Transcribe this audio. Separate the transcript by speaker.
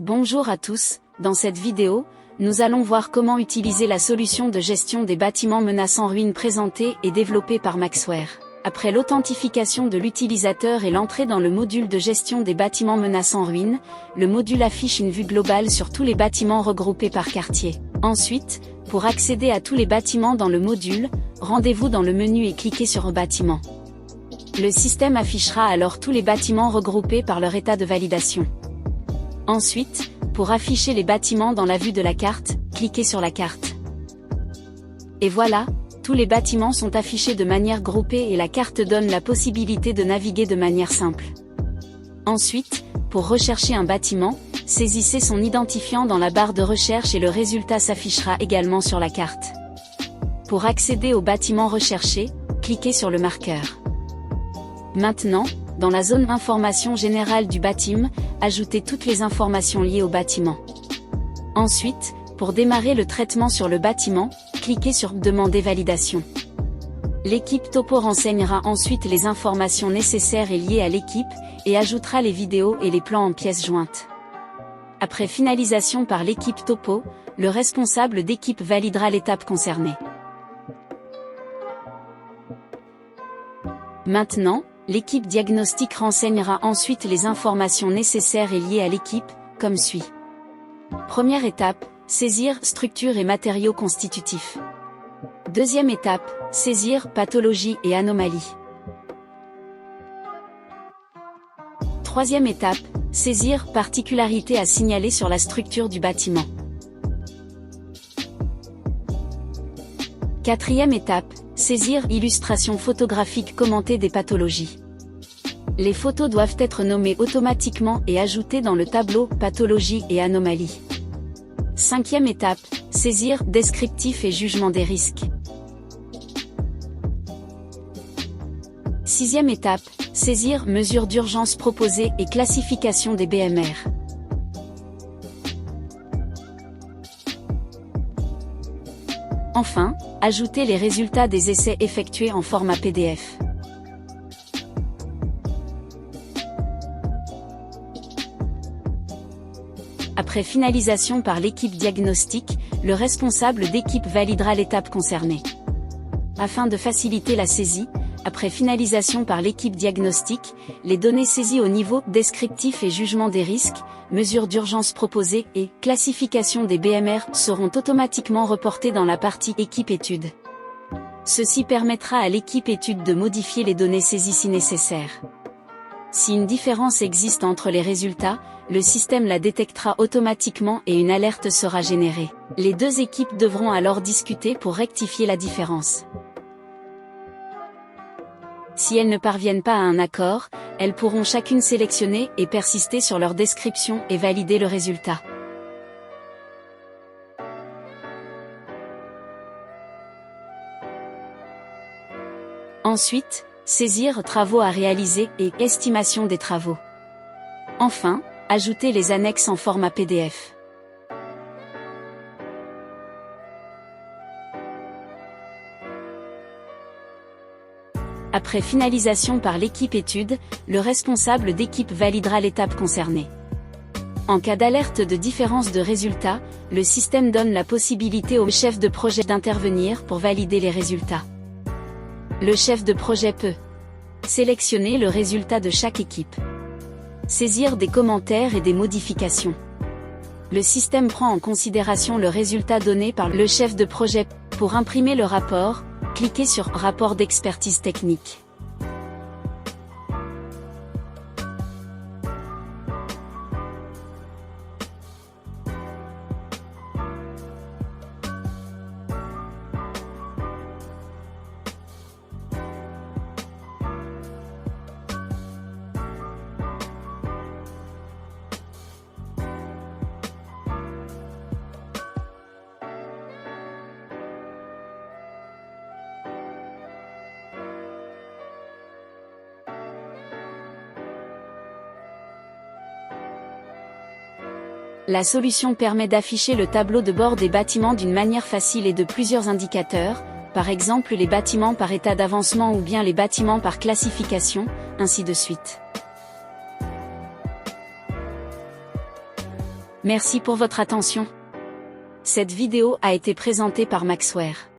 Speaker 1: Bonjour à tous, dans cette vidéo, nous allons voir comment utiliser la solution de gestion des bâtiments menaçant ruine présentée et développée par Maxware. Après l'authentification de l'utilisateur et l'entrée dans le module de gestion des bâtiments menaçant ruine, le module affiche une vue globale sur tous les bâtiments regroupés par quartier. Ensuite, pour accéder à tous les bâtiments dans le module, rendez-vous dans le menu et cliquez sur Bâtiment. Le système affichera alors tous les bâtiments regroupés par leur état de validation. Ensuite, pour afficher les bâtiments dans la vue de la carte, cliquez sur la carte. Et voilà, tous les bâtiments sont affichés de manière groupée et la carte donne la possibilité de naviguer de manière simple. Ensuite, pour rechercher un bâtiment, saisissez son identifiant dans la barre de recherche et le résultat s'affichera également sur la carte. Pour accéder au bâtiment recherché, cliquez sur le marqueur. Maintenant, dans la zone Information générale du bâtiment, ajoutez toutes les informations liées au bâtiment. Ensuite, pour démarrer le traitement sur le bâtiment, cliquez sur Demander validation. L'équipe Topo renseignera ensuite les informations nécessaires et liées à l'équipe, et ajoutera les vidéos et les plans en pièces jointes. Après finalisation par l'équipe Topo, le responsable d'équipe validera l'étape concernée. Maintenant, l'équipe diagnostic renseignera ensuite les informations nécessaires et liées à l'équipe, comme suit. Première étape, saisir structure et matériaux constitutifs. Deuxième étape, saisir pathologie et anomalies. Troisième étape, saisir particularités à signaler sur la structure du bâtiment. Quatrième étape, saisir illustration photographique commentée des pathologies. Les photos doivent être nommées automatiquement et ajoutées dans le tableau pathologie et anomalies. Cinquième étape, saisir descriptif et jugement des risques. Sixième étape, saisir mesures d'urgence proposées et classification des BMR. Enfin, ajoutez les résultats des essais effectués en format PDF. Après finalisation par l'équipe diagnostic, le responsable d'équipe validera l'étape concernée. Afin de faciliter la saisie, après finalisation par l'équipe diagnostic, les données saisies au niveau descriptif et jugement des risques, mesures d'urgence proposées et classification des BMR seront automatiquement reportées dans la partie équipe étude. Ceci permettra à l'équipe étude de modifier les données saisies si nécessaire. Si une différence existe entre les résultats, le système la détectera automatiquement et une alerte sera générée. Les deux équipes devront alors discuter pour rectifier la différence. Si elles ne parviennent pas à un accord, elles pourront chacune sélectionner et persister sur leur description et valider le résultat. Ensuite, saisir travaux à réaliser et estimation des travaux. Enfin, ajouter les annexes en format PDF. Après finalisation par l'équipe étude, le responsable d'équipe validera l'étape concernée. En cas d'alerte de différence de résultats, le système donne la possibilité au chef de projet d'intervenir pour valider les résultats. Le chef de projet peut sélectionner le résultat de chaque équipe, saisir des commentaires et des modifications. Le système prend en considération le résultat donné par le chef de projet. Pour imprimer le rapport, cliquez sur Rapport d'expertise technique. La solution permet d'afficher le tableau de bord des bâtiments d'une manière facile et de plusieurs indicateurs, par exemple les bâtiments par état d'avancement ou bien les bâtiments par classification, ainsi de suite. Merci pour votre attention. Cette vidéo a été présentée par Maxware.